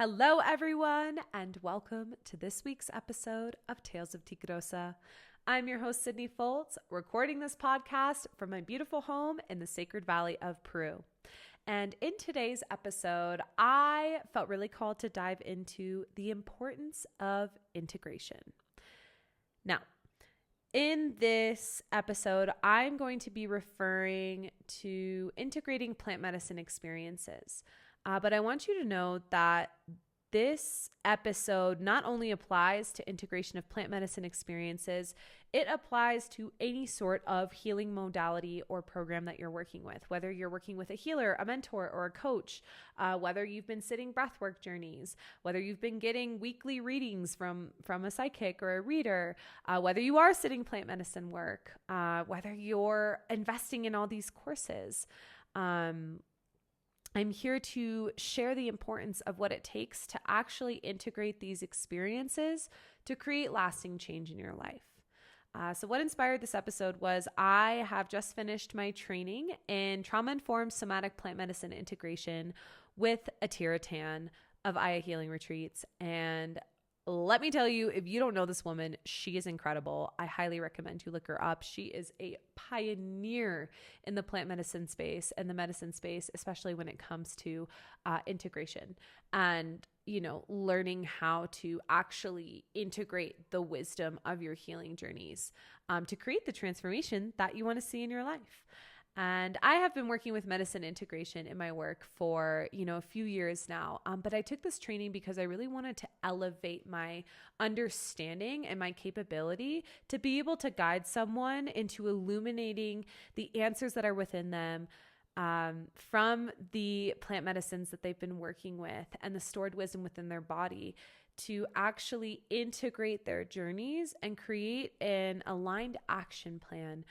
Hello, everyone, and welcome to this week's episode of Tales of Tigrosa. I'm your host, Sydney Foltz, recording this podcast from my beautiful home in the Sacred Valley of Peru. And in today's episode, I felt really called to dive into the importance of integration. Now, in this episode, I'm going to be referring to integrating plant medicine experiences. But I want you to know that this episode not only applies to integration of plant medicine experiences, it applies to any sort of healing modality or program that you're working with, whether you're working with a healer, a mentor, or a coach, whether you've been sitting breathwork journeys, whether you've been getting weekly readings from a psychic or a reader, whether you are sitting plant medicine work, whether you're investing in all these courses. I'm here to share the importance of what it takes to actually integrate these experiences to create lasting change in your life. So what inspired this episode was I have just finished my training in trauma-informed somatic plant medicine integration with Atira Tan of Aya Healing Retreats. And let me tell you, if you don't know this woman, she is incredible. I highly recommend you look her up. She is a pioneer in the plant medicine space and the medicine space, especially when it comes to integration and, learning how to actually integrate the wisdom of your healing journeys to create the transformation that you want to see in your life. And I have been working with medicine integration in my work for, a few years now. But I took this training because I really wanted to elevate my understanding and my capability to be able to guide someone into illuminating the answers that are within them from the plant medicines that they've been working with and the stored wisdom within their body to actually integrate their journeys and create an aligned action plan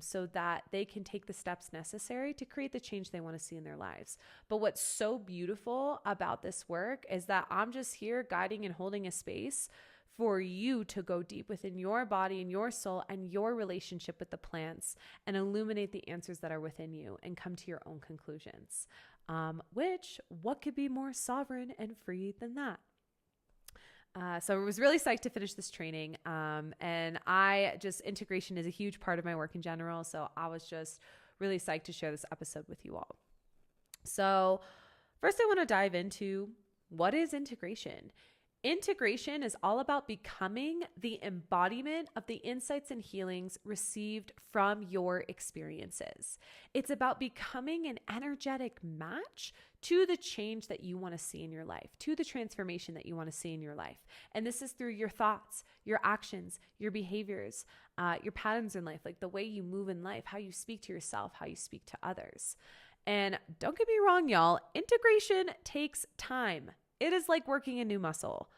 so that they can take the steps necessary to create the change they want to see in their lives. But what's so beautiful about this work is that I'm just here guiding and holding a space for you to go deep within your body and your soul and your relationship with the plants and illuminate the answers that are within you and come to your own conclusions. What could be more sovereign and free than that? So I was really psyched to finish this training. And integration is a huge part of my work in general. So I was just really psyched to share this episode with you all. So first I want to dive into what is integration. Integration is all about becoming the embodiment of the insights and healings received from your experiences. It's about becoming an energetic match to the change that you want to see in your life, to the transformation that you want to see in your life. And this is through your thoughts, your actions, your behaviors, your patterns in life, like the way you move in life, how you speak to yourself, how you speak to others. And don't get me wrong, y'all, integration takes time. It is like working a new muscle.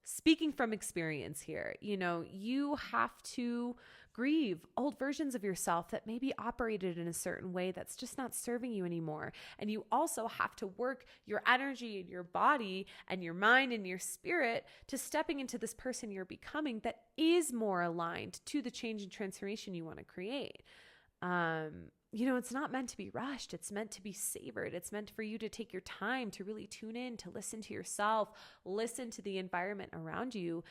Speaking from experience here, you have to grieve old versions of yourself that maybe operated in a certain way that's just not serving you anymore. And you also have to work your energy and your body and your mind and your spirit to stepping into this person you're becoming that is more aligned to the change and transformation you want to create. It's not meant to be rushed. It's meant to be savored. It's meant for you to take your time to really tune in, to listen to yourself, listen to the environment around you.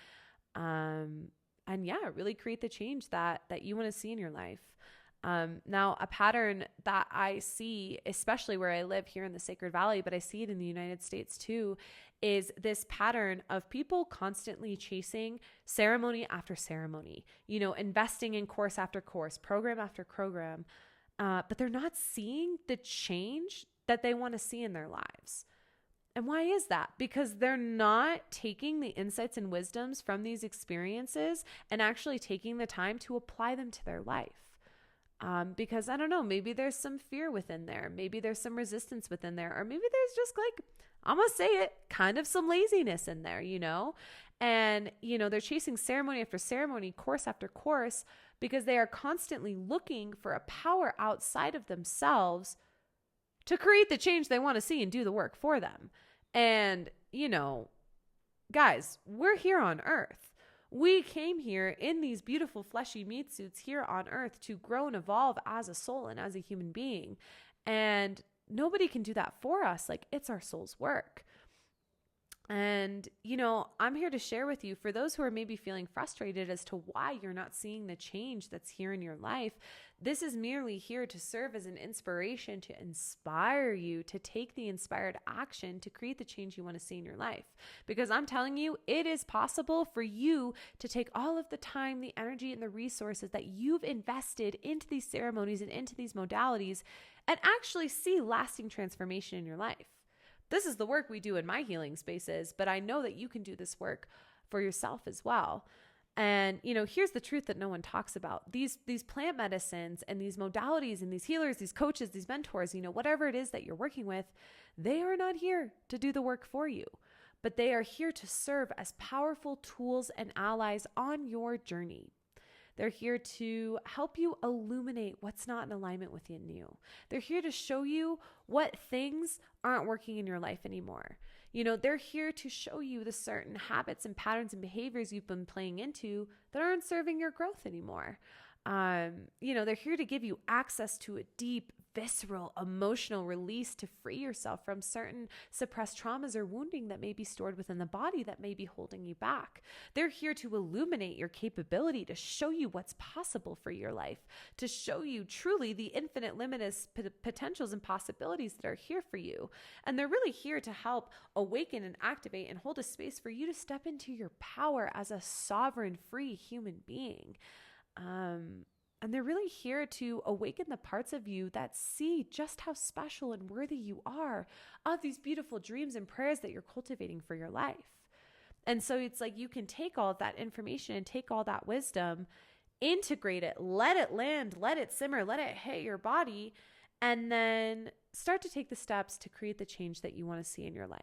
Really create the change that you want to see in your life. Now, a pattern that I see, especially where I live here in the Sacred Valley, but I see it in the United States too, is this pattern of people constantly chasing ceremony after ceremony, investing in course after course, program after program. But they're not seeing the change that they want to see in their lives. And why is that? Because they're not taking the insights and wisdoms from these experiences and actually taking the time to apply them to their life. Because I don't know, maybe there's some fear within there. Maybe there's some resistance within there. Or maybe there's just I'm going to say it, kind of some laziness in there, And, they're chasing ceremony after ceremony, course after course, because they are constantly looking for a power outside of themselves to create the change they want to see and do the work for them. And, guys, we're here on earth. We came here in these beautiful fleshy meat suits here on earth to grow and evolve as a soul and as a human being. And nobody can do that for us. It's our soul's work. And, I'm here to share with you, for those who are maybe feeling frustrated as to why you're not seeing the change that's here in your life, this is merely here to serve as an inspiration to inspire you to take the inspired action to create the change you want to see in your life. Because I'm telling you, it is possible for you to take all of the time, the energy, and the resources that you've invested into these ceremonies and into these modalities and actually see lasting transformation in your life. This is the work we do in my healing spaces, but I know that you can do this work for yourself as well. And, here's the truth that no one talks about. These plant medicines and these modalities and these healers, these coaches, these mentors, whatever it is that you're working with, they are not here to do the work for you, but they are here to serve as powerful tools and allies on your journey. They're here to help you illuminate what's not in alignment within you. They're here to show you what things aren't working in your life anymore. They're here to show you the certain habits and patterns and behaviors you've been playing into that aren't serving your growth anymore. They're here to give you access to a deep, visceral, emotional release to free yourself from certain suppressed traumas or wounding that may be stored within the body that may be holding you back. They're here to illuminate your capability, to show you what's possible for your life, to show you truly the infinite limitless potentials and possibilities that are here for you. And they're really here to help awaken and activate and hold a space for you to step into your power as a sovereign, free human being. And they're really here to awaken the parts of you that see just how special and worthy you are of these beautiful dreams and prayers that you're cultivating for your life. And so it's like you can take all of that information and take all that wisdom, integrate it, let it land, let it simmer, let it hit your body, and then start to take the steps to create the change that you want to see in your life.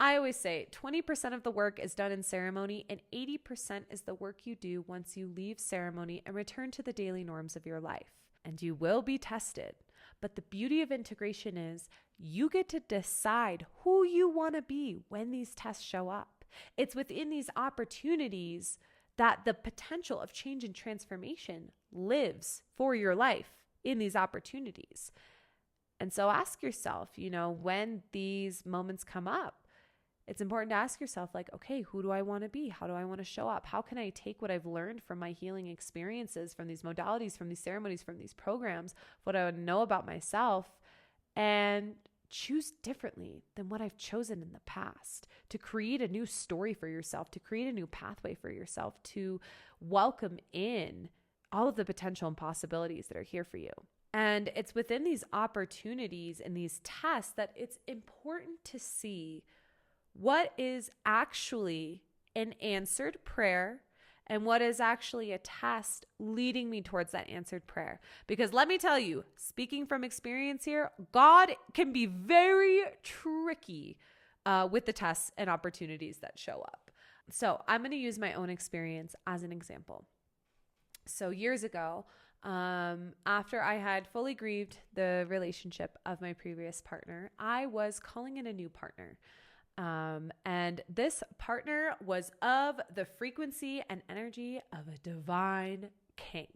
I always say 20% of the work is done in ceremony and 80% is the work you do once you leave ceremony and return to the daily norms of your life. And you will be tested. But the beauty of integration is you get to decide who you want to be when these tests show up. It's within these opportunities that the potential of change and transformation lives for your life in these opportunities. And so ask yourself, when these moments come up, it's important to ask yourself, okay, who do I want to be? How do I want to show up? How can I take what I've learned from my healing experiences, from these modalities, from these ceremonies, from these programs, what I know about myself, and choose differently than what I've chosen in the past, to create a new story for yourself, to create a new pathway for yourself, to welcome in all of the potential and possibilities that are here for you. And it's within these opportunities and these tests that it's important to see what is actually an answered prayer and what is actually a test leading me towards that answered prayer. Because let me tell you, speaking from experience here, God can be very tricky with the tests and opportunities that show up. So I'm going to use my own experience as an example. So years ago, after I had fully grieved the relationship of my previous partner, I was calling in a new partner. And this partner was of the frequency and energy of a divine king.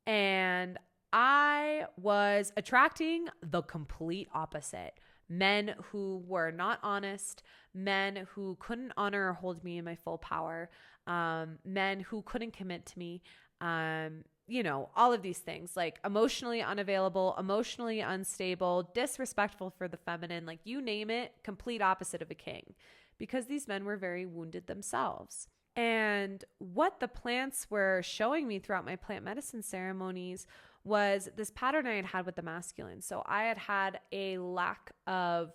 And I was attracting the complete opposite. Men who were not honest, men who couldn't honor or hold me in my full power, men who couldn't commit to me, all of these things, like emotionally unavailable, emotionally unstable, disrespectful for the feminine, like you name it, complete opposite of a king, because these men were very wounded themselves. And what the plants were showing me throughout my plant medicine ceremonies was this pattern I had had with the masculine. So I had had a lack of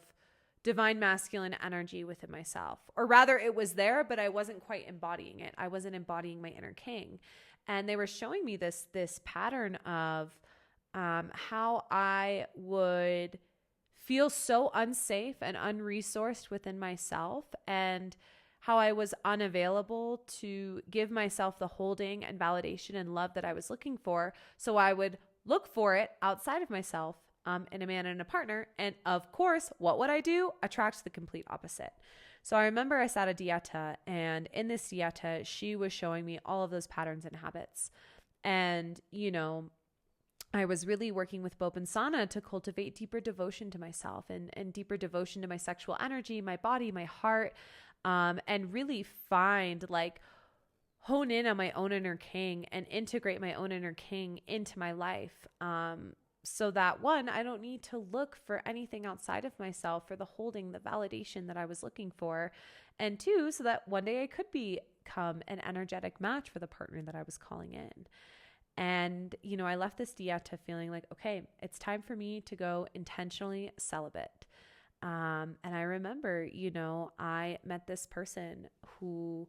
divine masculine energy within myself, or rather it was there, but I wasn't quite embodying it. I wasn't embodying my inner king. And they were showing me this pattern of how I would feel so unsafe and unresourced within myself, and how I was unavailable to give myself the holding and validation and love that I was looking for. So I would look for it outside of myself in a man and a partner. And of course, what would I do? Attract the complete opposite. So I remember I sat a dieta, and in this dieta, she was showing me all of those patterns and habits. And, I was really working with Bopensana to cultivate deeper devotion to myself and deeper devotion to my sexual energy, my body, my heart, and really find like hone in on my own inner king and integrate my own inner king into my life. So that one, I don't need to look for anything outside of myself for the holding, the validation that I was looking for. And two, so that one day I could become an energetic match for the partner that I was calling in. And, I left this dieta feeling like, okay, it's time for me to go intentionally celibate. And I remember, I met this person who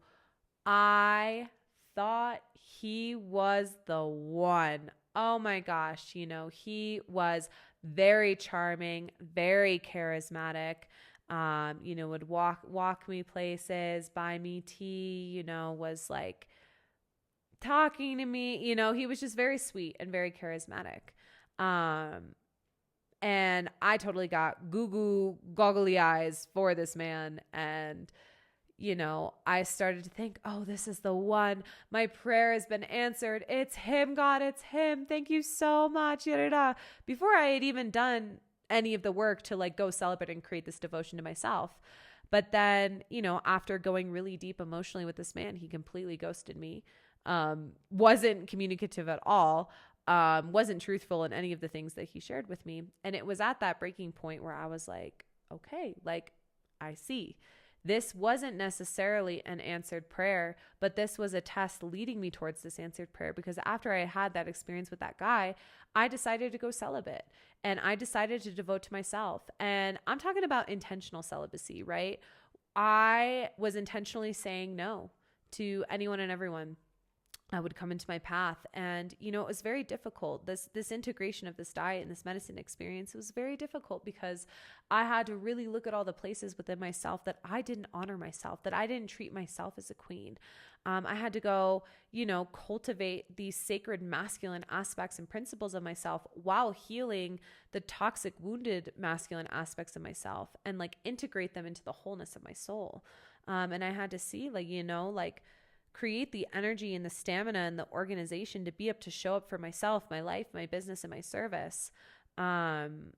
I thought he was the one. Oh my gosh, he was very charming, very charismatic. Would walk me places, buy me tea, was like talking to me, he was just very sweet and very charismatic. And I totally got goggly eyes for this man. And, I started to think, oh, this is the one. My prayer has been answered. It's him, God. It's him. Thank you so much. Before I had even done any of the work to like go celebrate and create this devotion to myself. But then, after going really deep emotionally with this man, he completely ghosted me. Wasn't communicative at all. Wasn't truthful in any of the things that he shared with me. And it was at that breaking point where I was like, okay, like I see. This wasn't necessarily an answered prayer, but this was a test leading me towards this answered prayer, because after I had that experience with that guy, I decided to go celibate and I decided to devote to myself. And I'm talking about intentional celibacy, right? I was intentionally saying no to anyone and everyone would come into my path. And, it was very difficult. This integration of this diet and this medicine experience was very difficult because I had to really look at all the places within myself that I didn't honor myself, that I didn't treat myself as a queen. I had to go, cultivate these sacred masculine aspects and principles of myself while healing the toxic, wounded masculine aspects of myself and like integrate them into the wholeness of my soul. And I had to see create the energy and the stamina and the organization to be able to show up for myself, my life, my business, and my service. And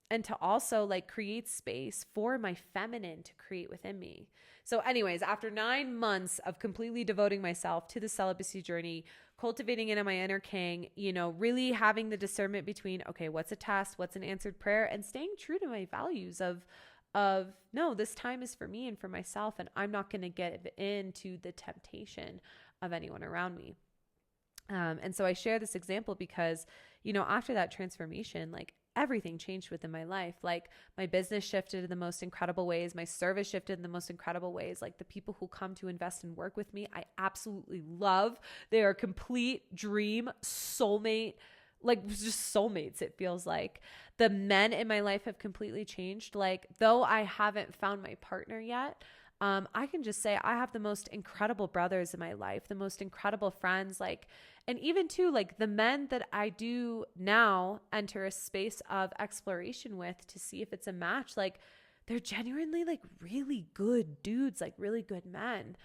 to also create space for my feminine to create within me. So anyways, after 9 months of completely devoting myself to the celibacy journey, cultivating it in my inner king, really having the discernment between, okay, what's a test, what's an answered prayer, and staying true to my values of no, this time is for me and for myself, and I'm not going to get into the temptation of anyone around me. And so I share this example because, after that transformation, everything changed within my life. My business shifted in the most incredible ways. My service shifted in the most incredible ways. The people who come to invest and work with me, I absolutely love. They are complete dream soulmate, just soulmates. It feels like the men in my life have completely changed. Though I haven't found my partner yet, I can just say I have the most incredible brothers in my life, the most incredible friends, and even too, the men that I do now enter a space of exploration with to see if it's a match. They're genuinely really good dudes, really good men.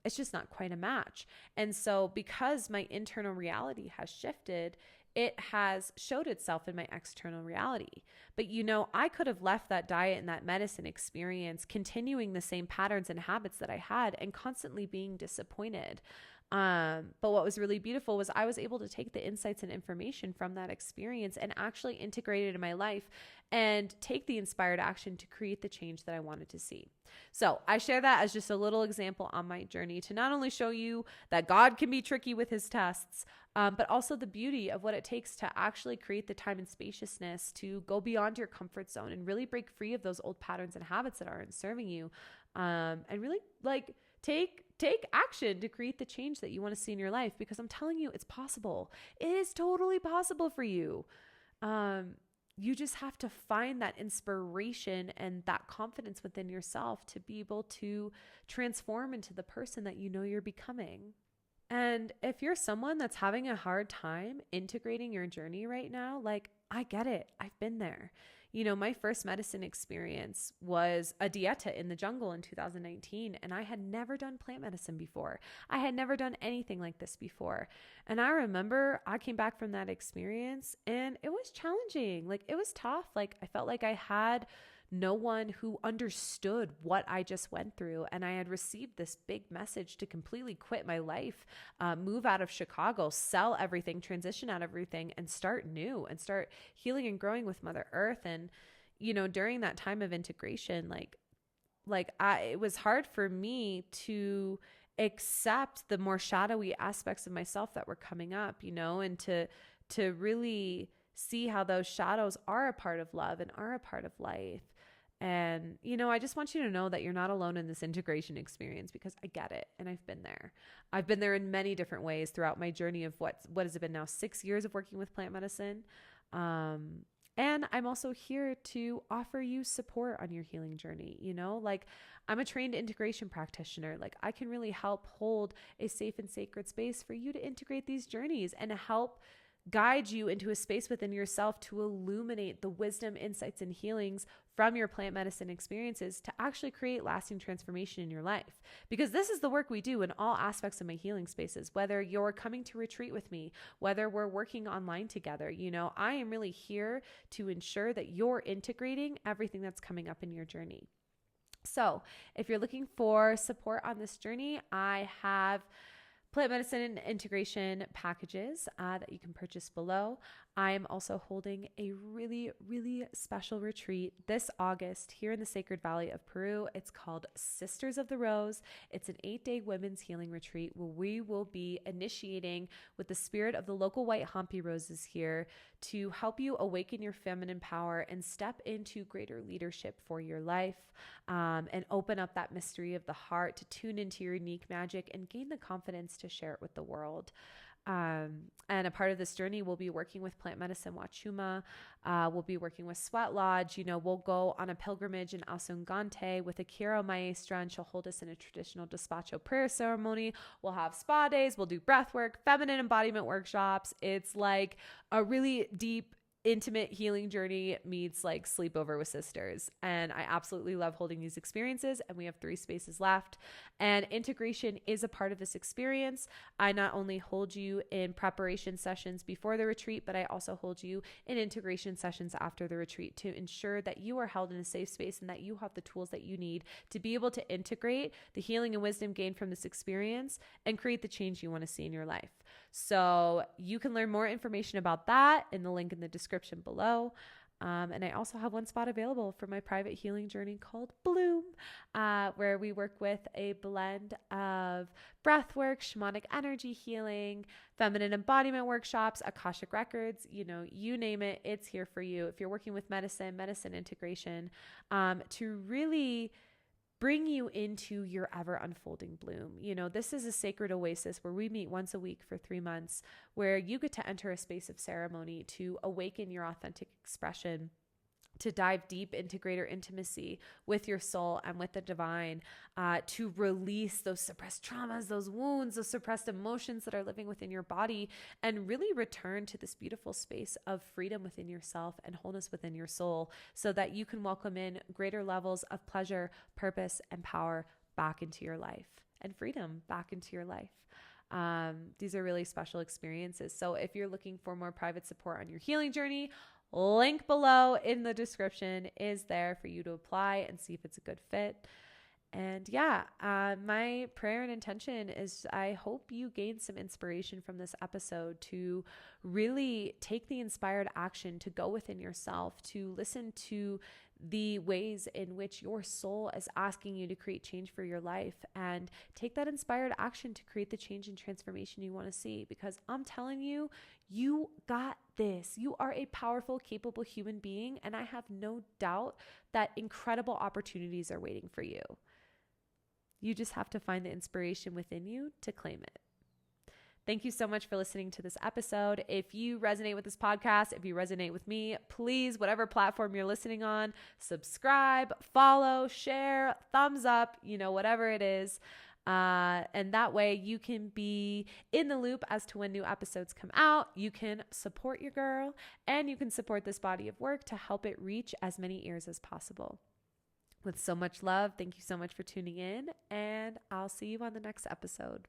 It's just not quite a match. And so because my internal reality has shifted, it has showed itself in my external reality. But I could have left that diet and that medicine experience continuing the same patterns and habits that I had and constantly being disappointed. But what was really beautiful was I was able to take the insights and information from that experience and actually integrate it in my life and take the inspired action to create the change that I wanted to see. So I share that as just a little example on my journey to not only show you that God can be tricky with his tests, but also the beauty of what it takes to actually create the time and spaciousness to go beyond your comfort zone and really break free of those old patterns and habits that aren't serving you, and really take action to create the change that you want to see in your life, because I'm telling you, it's possible. It is totally possible for you. You just have to find that inspiration and that confidence within yourself to be able to transform into the person that you're becoming. And if you're someone that's having a hard time integrating your journey right now, I get it. I've been there. My first medicine experience was a dieta in the jungle in 2019, and I had never done plant medicine before. I had never done anything like this before. And I remember I came back from that experience and it was challenging. Like, it was tough. Like, I felt like I had no one who understood what I just went through. And I had received this big message to completely quit my life, move out of Chicago, sell everything, transition out of everything, and start new and start healing and growing with Mother Earth. And, during that time of integration, it was hard for me to accept the more shadowy aspects of myself that were coming up, and to really see how those shadows are a part of love and are a part of life. And, I just want you to know that you're not alone in this integration experience, because I get it. And I've been there. I've been there in many different ways throughout my journey of what has it been now, 6 years of working with plant medicine. And I'm also here to offer you support on your healing journey. I'm a trained integration practitioner. Like, I can really help hold a safe and sacred space for you to integrate these journeys and help guide you into a space within yourself to illuminate the wisdom, insights, and healings from your plant medicine experiences to actually create lasting transformation in your life. Because this is the work we do in all aspects of my healing spaces, whether you're coming to retreat with me, whether we're working online together. I am really here to ensure that you're integrating everything that's coming up in your journey. So if you're looking for support on this journey, I have plant medicine and integration packages that you can purchase below. I am also holding a really, really special retreat this August here in the Sacred Valley of Peru. It's called Sisters of the Rose. It's an 8-day women's healing retreat where we will be initiating with the spirit of the local white Hampi roses here to help you awaken your feminine power and step into greater leadership for your life, and open up that mystery of the heart to tune into your unique magic and gain the confidence to share it with the world. And a part of this journey, we'll be working with Plant Medicine Wachuma. We'll be working with Sweat Lodge. We'll go on a pilgrimage in Asungante with Akira Maestra, and she'll hold us in a traditional despacho prayer ceremony. We'll have spa days. We'll do breath work, feminine embodiment workshops. It's like a really deep, intimate healing journey meets like sleepover with sisters. And I absolutely love holding these experiences, and we have 3 spaces left, and integration is a part of this experience. I not only hold you in preparation sessions before the retreat, but I also hold you in integration sessions after the retreat to ensure that you are held in a safe space and that you have the tools that you need to be able to integrate the healing and wisdom gained from this experience and create the change you want to see in your life. So you can learn more information about that in the link in the description below. And I also have one spot available for my private healing journey called Bloom, where we work with a blend of breath work, shamanic energy healing, feminine embodiment workshops, Akashic records, you name it, it's here for you. If you're working with medicine integration, to really bring you into your ever unfolding bloom. This is a sacred oasis where we meet once a week for 3 months, where you get to enter a space of ceremony to awaken your authentic expression, to dive deep into greater intimacy with your soul and with the divine, to release those suppressed traumas, those wounds, those suppressed emotions that are living within your body, and really return to this beautiful space of freedom within yourself and wholeness within your soul, so that you can welcome in greater levels of pleasure, purpose, and power back into your life, and freedom back into your life. These are really special experiences. So if you're looking for more private support on your healing journey, link below in the description is there for you to apply and see if it's a good fit. And my prayer and intention is I hope you gain some inspiration from this episode to really take the inspired action to go within yourself, to listen to the ways in which your soul is asking you to create change for your life, and take that inspired action to create the change and transformation you want to see. Because I'm telling you, you got this. You are a powerful, capable human being, and I have no doubt that incredible opportunities are waiting for you. You just have to find the inspiration within you to claim it. Thank you so much for listening to this episode. If you resonate with this podcast, if you resonate with me, please, whatever platform you're listening on, subscribe, follow, share, thumbs up, whatever it is. And that way you can be in the loop as to when new episodes come out. You can support your girl, and you can support this body of work to help it reach as many ears as possible. With so much love, thank you so much for tuning in, and I'll see you on the next episode.